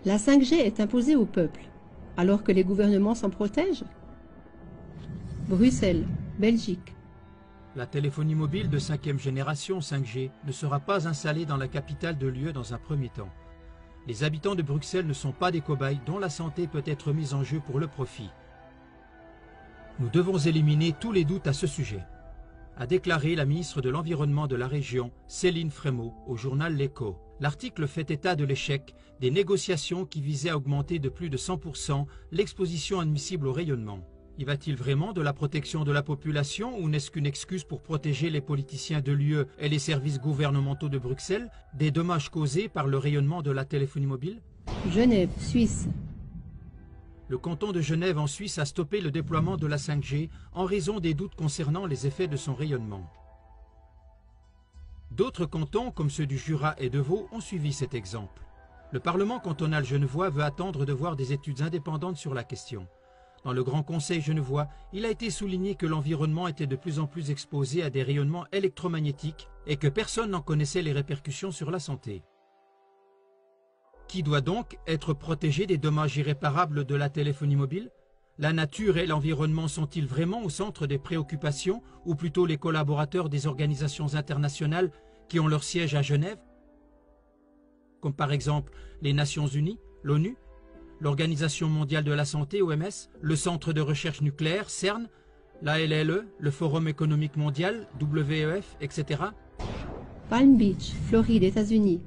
La 5G est imposée au peuple, alors que les gouvernements s'en protègent. Bruxelles, Belgique. La téléphonie mobile de 5e génération 5G ne sera pas installée dans la capitale de l'UE dans un premier temps. Les habitants de Bruxelles ne sont pas des cobayes dont la santé peut être mise en jeu pour le profit. Nous devons éliminer tous les doutes à ce sujet, a déclaré la ministre de l'Environnement de la région, Céline Frémaux, au journal L'Écho. L'article fait état de l'échec des négociations qui visaient à augmenter de plus de 100% l'exposition admissible au rayonnement. Y va-t-il vraiment de la protection de la population ou n'est-ce qu'une excuse pour protéger les politiciens de l'UE et les services gouvernementaux de Bruxelles des dommages causés par le rayonnement de la téléphonie mobile? Genève, Suisse. Le canton de Genève en Suisse a stoppé le déploiement de la 5G en raison des doutes concernant les effets de son rayonnement. D'autres cantons, comme ceux du Jura et de Vaud, ont suivi cet exemple. Le Parlement cantonal genevois veut attendre de voir des études indépendantes sur la question. Dans le Grand Conseil genevois, il a été souligné que l'environnement était de plus en plus exposé à des rayonnements électromagnétiques et que personne n'en connaissait les répercussions sur la santé. Qui doit donc être protégé des dommages irréparables de la téléphonie mobile? La nature et l'environnement sont-ils vraiment au centre des préoccupations ou plutôt les collaborateurs des organisations internationales qui ont leur siège à Genève? Comme par exemple les Nations Unies, l'ONU, l'Organisation mondiale de la santé, OMS, le Centre de recherche nucléaire, CERN, la LLE, le Forum économique mondial, WEF, etc. Palm Beach, Floride, États-Unis.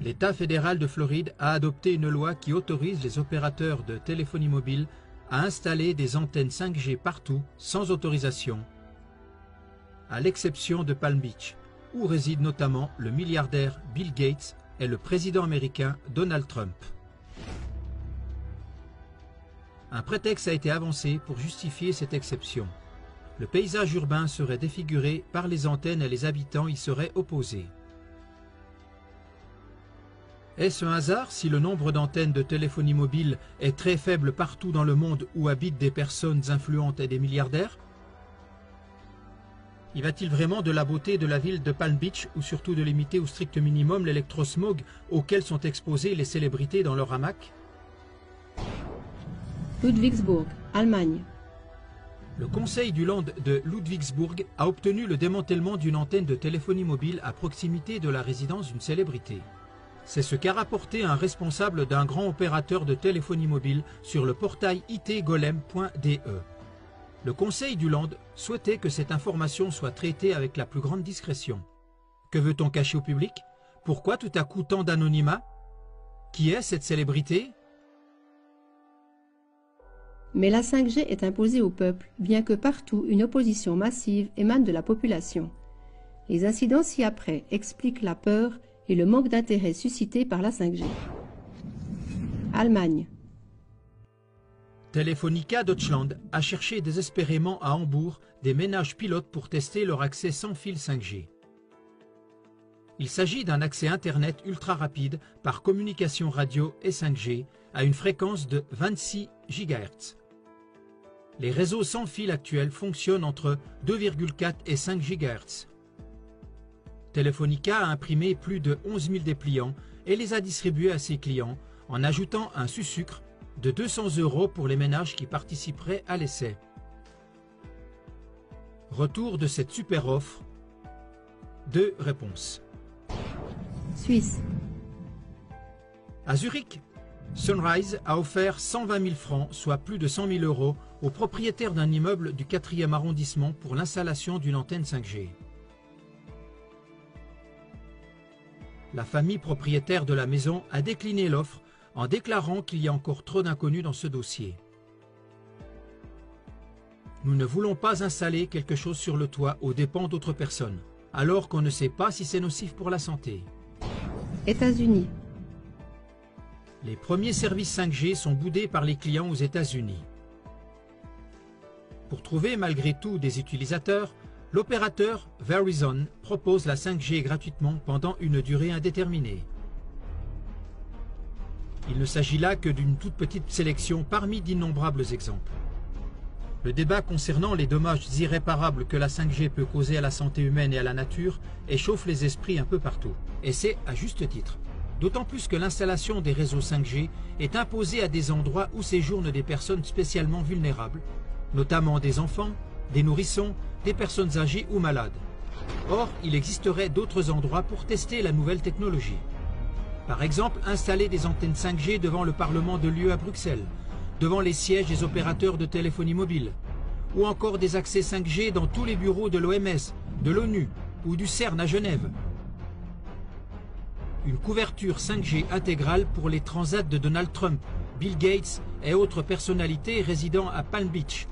L'État fédéral de Floride a adopté une loi qui autorise les opérateurs de téléphonie mobile à installer des antennes 5G partout sans autorisation, à l'exception de Palm Beach, où réside notamment le milliardaire Bill Gates et le président américain Donald Trump. Un prétexte a été avancé pour justifier cette exception. Le paysage urbain serait défiguré par les antennes et les habitants y seraient opposés. Est-ce un hasard si le nombre d'antennes de téléphonie mobile est très faible partout dans le monde où habitent des personnes influentes et des milliardaires? Y va-t-il vraiment de la beauté de la ville de Palm Beach ou surtout de limiter au strict minimum l'électrosmog auquel sont exposées les célébrités dans leur hamac? Ludwigsburg, Allemagne. Le conseil du Land de Ludwigsburg a obtenu le démantèlement d'une antenne de téléphonie mobile à proximité de la résidence d'une célébrité. C'est ce qu'a rapporté un responsable d'un grand opérateur de téléphonie mobile sur le portail itgolem.de. Le conseil du Land souhaitait que cette information soit traitée avec la plus grande discrétion. Que veut-on cacher au public? Pourquoi tout à coup tant d'anonymat? Qui est cette célébrité? Mais la 5G est imposée au peuple, bien que partout une opposition massive émane de la population. Les incidents ci-après expliquent la peur et le manque d'intérêt suscité par la 5G. Allemagne. Telefonica Deutschland a cherché désespérément à Hambourg des ménages pilotes pour tester leur accès sans fil 5G. Il s'agit d'un accès Internet ultra rapide par communication radio et 5G à une fréquence de 26 GHz. Les réseaux sans fil actuels fonctionnent entre 2,4 et 5 GHz. Telefonica a imprimé plus de 11 000 dépliants et les a distribués à ses clients en ajoutant un sucre de 200 € pour les ménages qui participeraient à l'essai. Retour de cette super offre. 2 réponses. Suisse. À Zurich, Sunrise a offert 120 000 francs, soit plus de 100 000 € aux propriétaires d'un immeuble du 4e arrondissement pour l'installation d'une antenne 5G. La famille propriétaire de la maison a décliné l'offre en déclarant qu'il y a encore trop d'inconnus dans ce dossier. Nous ne voulons pas installer quelque chose sur le toit aux dépens d'autres personnes, alors qu'on ne sait pas si c'est nocif pour la santé. États-Unis. Les premiers services 5G sont boudés par les clients aux États-Unis. Pour trouver malgré tout des utilisateurs, l'opérateur Verizon propose la 5G gratuitement pendant une durée indéterminée. Il ne s'agit là que d'une toute petite sélection parmi d'innombrables exemples. Le débat concernant les dommages irréparables que la 5G peut causer à la santé humaine et à la nature échauffe les esprits un peu partout. Et c'est à juste titre. d'autant plus que l'installation des réseaux 5G est imposée à des endroits où séjournent des personnes spécialement vulnérables, notamment des enfants, des nourrissons, des personnes âgées ou malades. Or, il existerait d'autres endroits pour tester la nouvelle technologie. Par exemple, installer des antennes 5G devant le Parlement de l'UE à Bruxelles, devant les sièges des opérateurs de téléphonie mobile, ou encore des accès 5G dans tous les bureaux de l'OMS, de l'ONU ou du CERN à Genève. Une couverture 5G intégrale pour les transats de Donald Trump, Bill Gates et autres personnalités résidant à Palm Beach.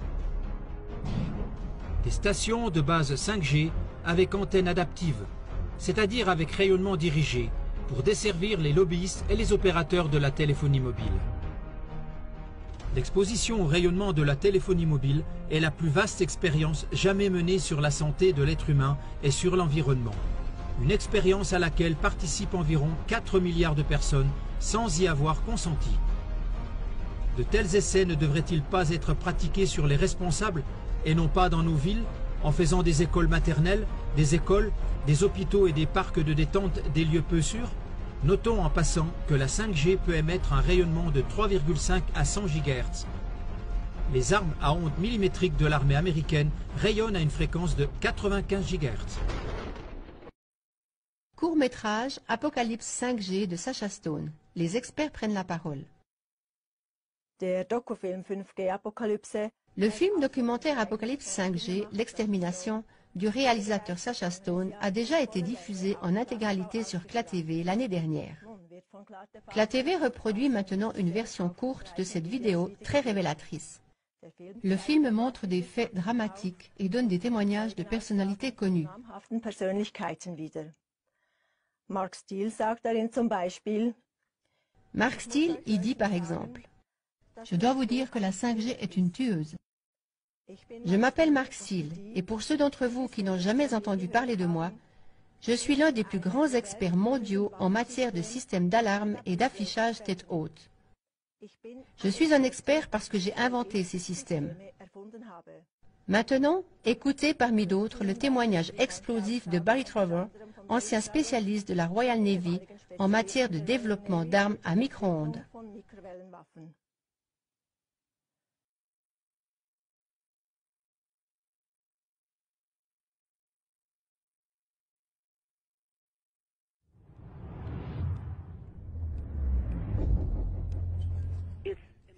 Des stations de base 5G avec antenne adaptive, c'est-à-dire avec rayonnement dirigé, pour desservir les lobbyistes et les opérateurs de la téléphonie mobile. L'exposition au rayonnement de la téléphonie mobile est la plus vaste expérience jamais menée sur la santé de l'être humain et sur l'environnement. Une expérience à laquelle participent environ 4 milliards de personnes sans y avoir consenti. De tels essais ne devraient-ils pas être pratiqués sur les responsables et non pas dans nos villes, en faisant des écoles maternelles, des écoles, des hôpitaux et des parcs de détente des lieux peu sûrs? Notons en passant que la 5G peut émettre un rayonnement de 3,5 à 100 GHz. Les armes à ondes millimétriques de l'armée américaine rayonnent à une fréquence de 95 GHz. Court-métrage Apocalypse 5G de Sacha Stone. Les experts prennent la parole. Le film documentaire Apocalypse 5G, l'extermination, du réalisateur Sacha Stone a déjà été diffusé en intégralité sur CLA-TV l'année dernière. CLA-TV reproduit maintenant une version courte de cette vidéo très révélatrice. Le film montre des faits dramatiques et donne des témoignages de personnalités connues. Mark Steele y dit par exemple: « Je dois vous dire que la 5G est une tueuse. Je m'appelle Mark Steele, et pour ceux d'entre vous qui n'ont jamais entendu parler de moi, je suis l'un des plus grands experts mondiaux en matière de systèmes d'alarme et d'affichage tête haute. Je suis un expert parce que j'ai inventé ces systèmes. Maintenant, écoutez parmi d'autres le témoignage explosif de Barry Trower, ancien spécialiste de la Royal Navy en matière de développement d'armes à micro-ondes.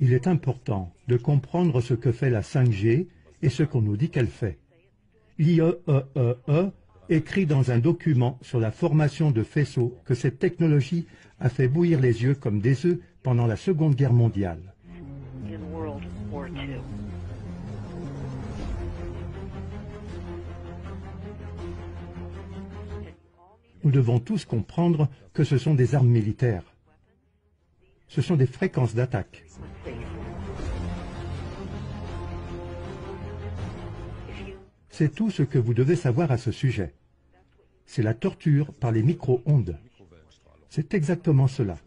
Il est important de comprendre ce que fait la 5G et ce qu'on nous dit qu'elle fait. L'IEEE écrit dans un document sur la formation de faisceaux que cette technologie a fait bouillir les yeux comme des œufs pendant la Seconde Guerre mondiale. Nous devons tous comprendre que ce sont des armes militaires. Ce sont des fréquences d'attaque. C'est tout ce que vous devez savoir à ce sujet. C'est la torture par les micro-ondes. C'est exactement cela.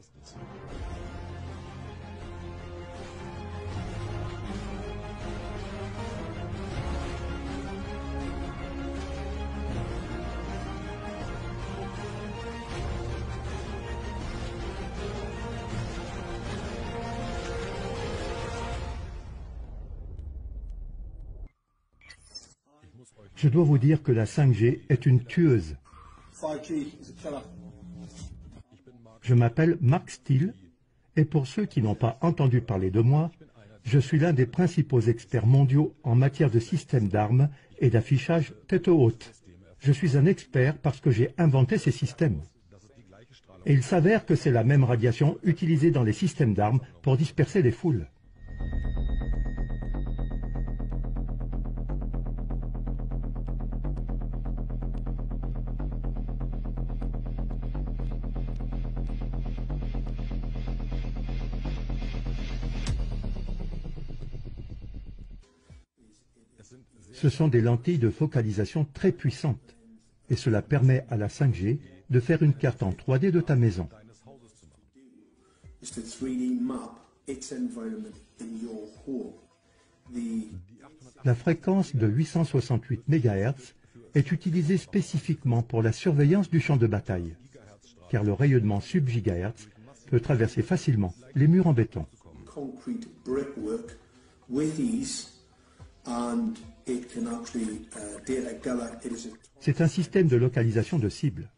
Je dois vous dire que la 5G est une tueuse. Je m'appelle Mark Steele, et pour ceux qui n'ont pas entendu parler de moi, je suis l'un des principaux experts mondiaux en matière de systèmes d'armes et d'affichage tête haute. Je suis un expert parce que j'ai inventé ces systèmes. Et il s'avère que c'est la même radiation utilisée dans les systèmes d'armes pour disperser les foules. Ce sont des lentilles de focalisation très puissantes et cela permet à la 5G de faire une carte en 3D de ta maison. La fréquence de 868 MHz est utilisée spécifiquement pour la surveillance du champ de bataille. car le rayonnement sub-gigahertz peut traverser facilement les murs en béton. C'est un système de localisation de cibles.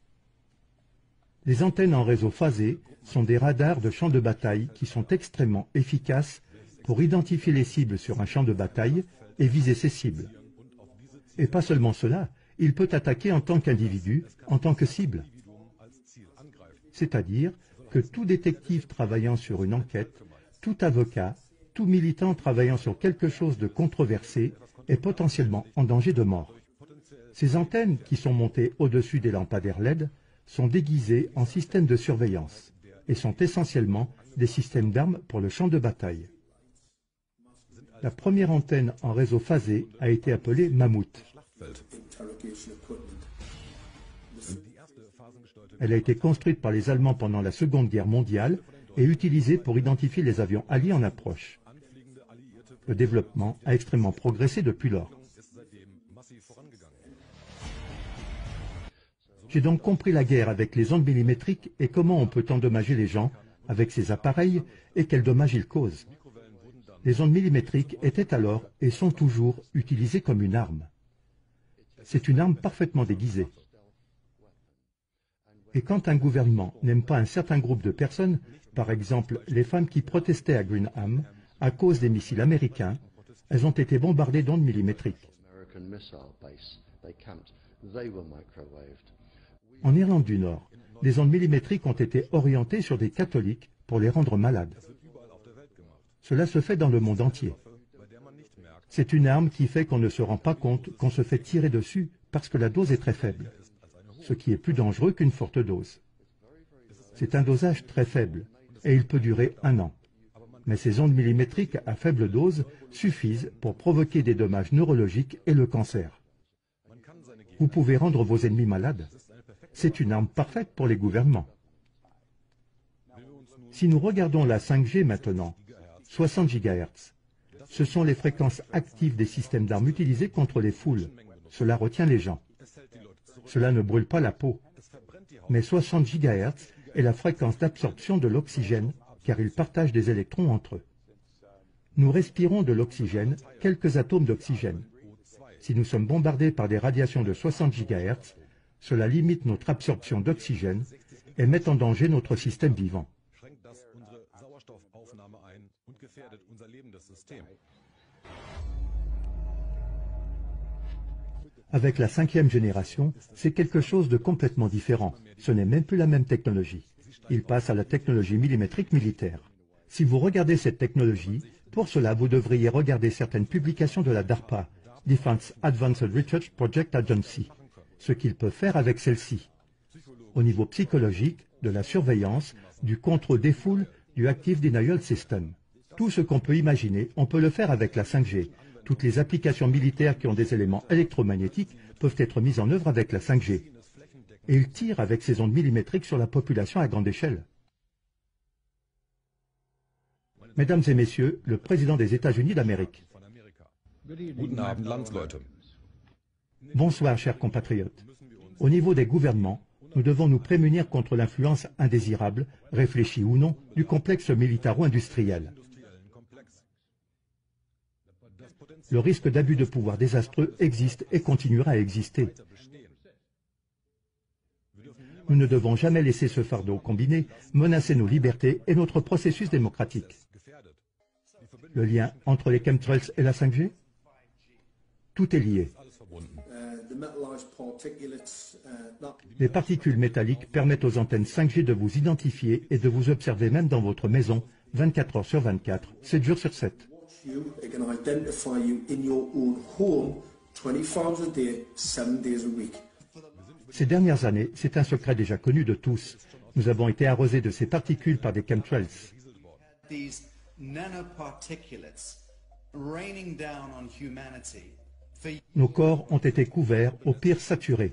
Les antennes en réseau phasé sont des radars de champs de bataille qui sont extrêmement efficaces pour identifier les cibles sur un champ de bataille et viser ces cibles. Et pas seulement cela, il peut attaquer en tant qu'individu, en tant que cible. C'est-à-dire que tout détective travaillant sur une enquête, tout avocat, tout militant travaillant sur quelque chose de controversé est potentiellement en danger de mort. Ces antennes, qui sont montées au-dessus des lampadaires LED, sont déguisées en systèmes de surveillance et sont essentiellement des systèmes d'armes pour le champ de bataille. La première antenne en réseau phasé a été appelée Mammouth. Elle a été construite par les Allemands pendant la Seconde Guerre mondiale et utilisée pour identifier les avions alliés en approche. Le développement a extrêmement progressé depuis lors. J'ai donc compris la guerre avec les ondes millimétriques et comment on peut endommager les gens avec ces appareils et quels dommages ils causent. Les ondes millimétriques étaient alors et sont toujours utilisées comme une arme. C'est une arme parfaitement déguisée. Et quand un gouvernement n'aime pas un certain groupe de personnes, par exemple les femmes qui protestaient à Greenham à cause des missiles américains, elles ont été bombardées d'ondes millimétriques. En Irlande du Nord, les ondes millimétriques ont été orientées sur des catholiques pour les rendre malades. Cela se fait dans le monde entier. C'est une arme qui fait qu'on ne se rend pas compte qu'on se fait tirer dessus parce que la dose est très faible, ce qui est plus dangereux qu'une forte dose. C'est un dosage très faible et il peut durer 1 an. Mais ces ondes millimétriques à faible dose suffisent pour provoquer des dommages neurologiques et le cancer. Vous pouvez rendre vos ennemis malades. C'est une arme parfaite pour les gouvernements. Si nous regardons la 5G maintenant, 60 GHz, ce sont les fréquences actives des systèmes d'armes utilisés contre les foules. Cela retient les gens. Cela ne brûle pas la peau. Mais 60 GHz est la fréquence d'absorption de l'oxygène, car ils partagent des électrons entre eux. Nous respirons de l'oxygène, quelques atomes d'oxygène. Si nous sommes bombardés par des radiations de 60 GHz, cela limite notre absorption d'oxygène et met en danger notre système vivant. Avec la 5e génération, c'est quelque chose de complètement différent. Ce n'est même plus la même technologie. Il passe à la technologie millimétrique militaire. Si vous regardez cette technologie, pour cela vous devriez regarder certaines publications de la DARPA, Defense Advanced Research Project Agency, ce qu'il peut faire avec celle-ci. Au niveau psychologique, de la surveillance, du contrôle des foules, du Active Denial System. Tout ce qu'on peut imaginer, on peut le faire avec la 5G. Toutes les applications militaires qui ont des éléments électromagnétiques peuvent être mises en œuvre avec la 5G. Et ils tirent avec ces ondes millimétriques sur la population à grande échelle. Mesdames et messieurs, le président des États-Unis d'Amérique. Bonsoir, chers compatriotes. Au niveau des gouvernements, nous devons nous prémunir contre l'influence indésirable, réfléchie ou non, du complexe militaro-industriel. Le risque d'abus de pouvoir désastreux existe et continuera à exister. Nous ne devons jamais laisser ce fardeau combiné menacer nos libertés et notre processus démocratique. Le lien entre les chemtrails et la 5G? Tout est lié. Les particules métalliques permettent aux antennes 5G de vous identifier et de vous observer même dans votre maison 24 heures sur 24, 7 jours sur 7. Ces dernières années, c'est un secret déjà connu de tous. Nous avons été arrosés de ces particules par des chemtrails. Nos corps ont été couverts au pire saturés.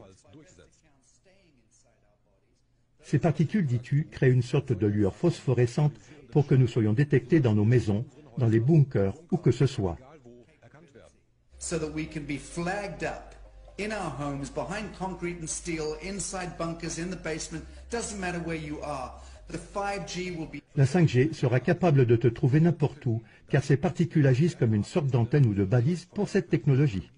Ces particules, dis-tu, créent une sorte de lueur phosphorescente pour que nous soyons détectés dans nos maisons, dans les bunkers, où que ce soit. So that we can be flagged up in our homes, behind concrete and steel, inside bunkers, in the basement, Doesn't matter where you are. The 5G will be La 5G sera capable de te trouver n'importe où, car ces particules agissent comme une sorte d'antenne ou de balise pour cette technologie.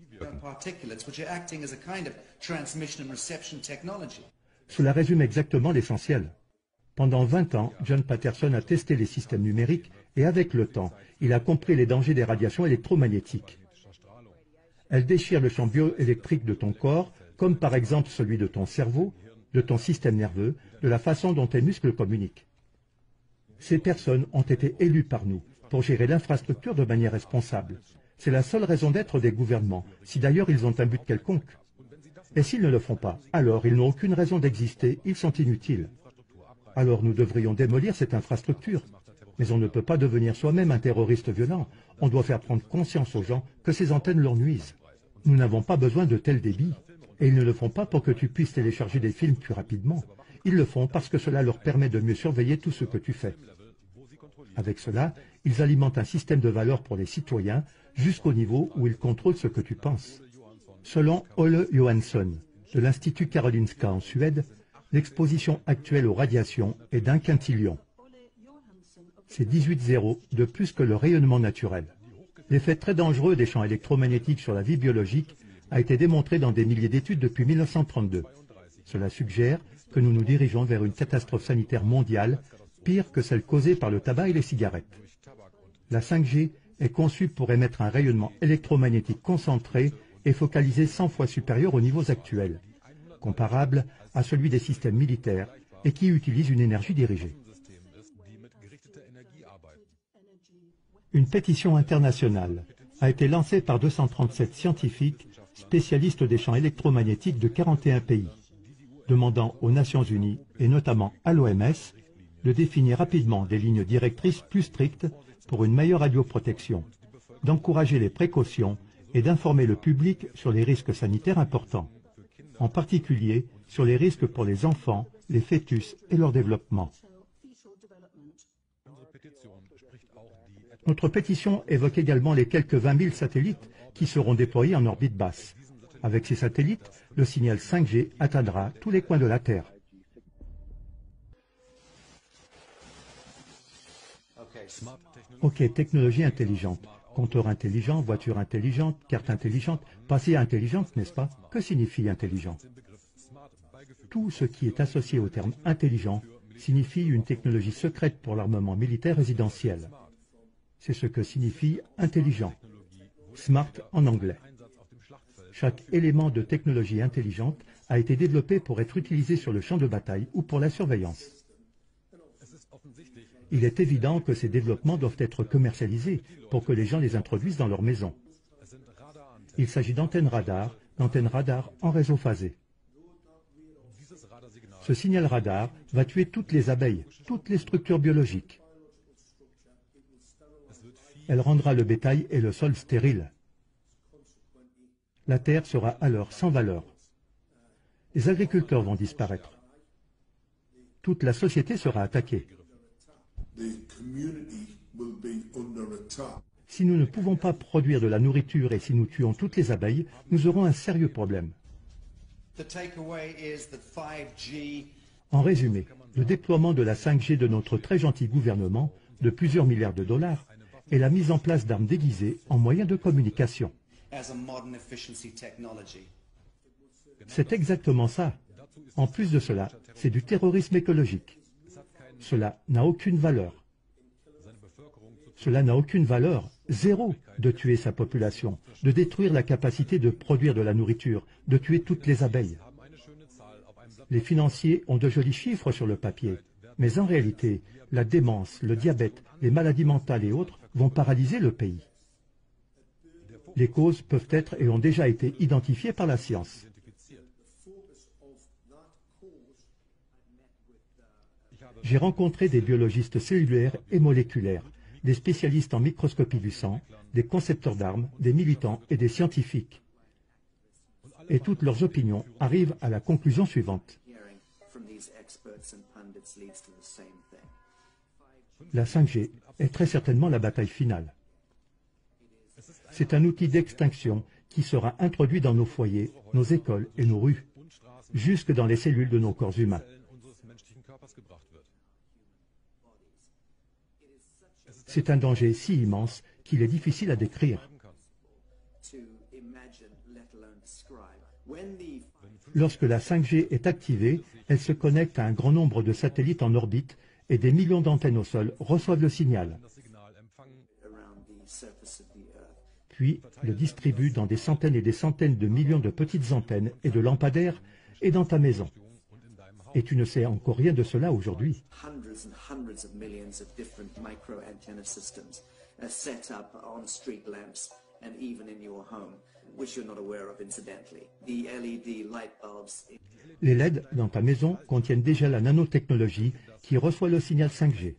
particulates which are acting as a kind of transmission and reception technology. Cela résume exactement l'essentiel. Pendant 20 ans, John Patterson a testé les systèmes numériques et avec le temps, il a compris les dangers des radiations électromagnétiques. Elles déchirent le champ bioélectrique de ton corps, comme par exemple celui de ton cerveau, de ton système nerveux, de la façon dont tes muscles communiquent. Ces personnes ont été élues par nous pour gérer l'infrastructure de manière responsable. C'est la seule raison d'être des gouvernements, si d'ailleurs ils ont un but quelconque. Et s'ils ne le font pas, alors ils n'ont aucune raison d'exister, ils sont inutiles. Alors nous devrions démolir cette infrastructure. Mais on ne peut pas devenir soi-même un terroriste violent. On doit faire prendre conscience aux gens que ces antennes leur nuisent. Nous n'avons pas besoin de tel débit. Et ils ne le font pas pour que tu puisses télécharger des films plus rapidement. Ils le font parce que cela leur permet de mieux surveiller tout ce que tu fais. Avec cela, ils alimentent un système de valeurs pour les citoyens jusqu'au niveau où ils contrôlent ce que tu penses. Selon Ole Johansson, de l'Institut Karolinska en Suède, l'exposition actuelle aux radiations est d'1 quintillion. C'est 18 zéros de plus que le rayonnement naturel. L'effet très dangereux des champs électromagnétiques sur la vie biologique a été démontré dans des milliers d'études depuis 1932. Cela suggère que nous nous dirigeons vers une catastrophe sanitaire mondiale, pire que celle causée par le tabac et les cigarettes. La 5G est conçue pour émettre un rayonnement électromagnétique concentré et focalisé 100 fois supérieur aux niveaux actuels, comparable à celui des systèmes militaires et qui utilise une énergie dirigée. Une pétition internationale a été lancée par 237 scientifiques spécialistes des champs électromagnétiques de 41 pays, demandant aux Nations Unies, et notamment à l'OMS, de définir rapidement des lignes directrices plus strictes pour une meilleure radioprotection, d'encourager les précautions et d'informer le public sur les risques sanitaires importants, en particulier sur les risques pour les enfants, les fœtus et leur développement. Notre pétition évoque également les quelques 20 000 satellites qui seront déployés en orbite basse. Avec ces satellites, le signal 5G atteindra tous les coins de la Terre. Ok, technologie intelligente, compteur intelligent, voiture intelligente, carte intelligente, passé intelligente, n'est-ce pas? Que signifie intelligent? Tout ce qui est associé au terme intelligent signifie une technologie secrète pour l'armement militaire résidentiel. C'est ce que signifie intelligent, smart en anglais. Chaque élément de technologie intelligente a été développé pour être utilisé sur le champ de bataille ou pour la surveillance. Il est évident que ces développements doivent être commercialisés pour que les gens les introduisent dans leur maison. Il s'agit d'antennes radar en réseau phasé. Ce signal radar va tuer toutes les abeilles, toutes les structures biologiques. Elle rendra le bétail et le sol stériles. La terre sera alors sans valeur. Les agriculteurs vont disparaître. Toute la société sera attaquée. Si nous ne pouvons pas produire de la nourriture et si nous tuons toutes les abeilles, nous aurons un sérieux problème. En résumé, le déploiement de la 5G de notre très gentil gouvernement, de plusieurs milliards de dollars, est la mise en place d'armes déguisées en moyens de communication. C'est exactement ça. En plus de cela, c'est du terrorisme écologique. Cela n'a aucune valeur. Cela n'a aucune valeur, zéro, de tuer sa population, de détruire la capacité de produire de la nourriture, de tuer toutes les abeilles. Les financiers ont de jolis chiffres sur le papier, mais en réalité, la démence, le diabète, les maladies mentales et autres vont paralyser le pays. Les causes peuvent être et ont déjà été identifiées par la science. J'ai rencontré des biologistes cellulaires et moléculaires, des spécialistes en microscopie du sang, des concepteurs d'armes, des militants et des scientifiques. Et toutes leurs opinions arrivent à la conclusion suivante. La 5G est très certainement la bataille finale. C'est un outil d'extinction qui sera introduit dans nos foyers, nos écoles et nos rues, jusque dans les cellules de nos corps humains. C'est un danger si immense qu'il est difficile à décrire. Lorsque la 5G est activée, elle se connecte à un grand nombre de satellites en orbite et des millions d'antennes au sol reçoivent le signal, puis le distribuent dans des centaines et des centaines de millions de petites antennes et de lampadaires et dans ta maison. Et tu ne sais encore rien de cela aujourd'hui. Les LED dans ta maison contiennent déjà la nanotechnologie qui reçoit le signal 5G.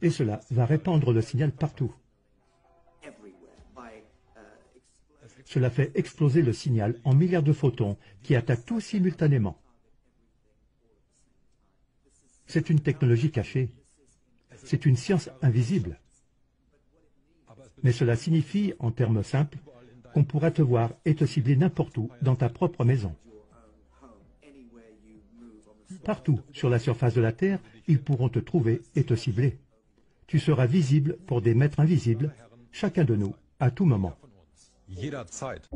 Et cela va répandre le signal partout. Cela fait exploser le signal en milliards de photons qui attaquent tout simultanément. C'est une technologie cachée. C'est une science invisible. Mais cela signifie, en termes simples, qu'on pourra te voir et te cibler n'importe où dans ta propre maison. Partout sur la surface de la Terre, ils pourront te trouver et te cibler. Tu seras visible pour des maîtres invisibles, chacun de nous, à tout moment. Jederzeit.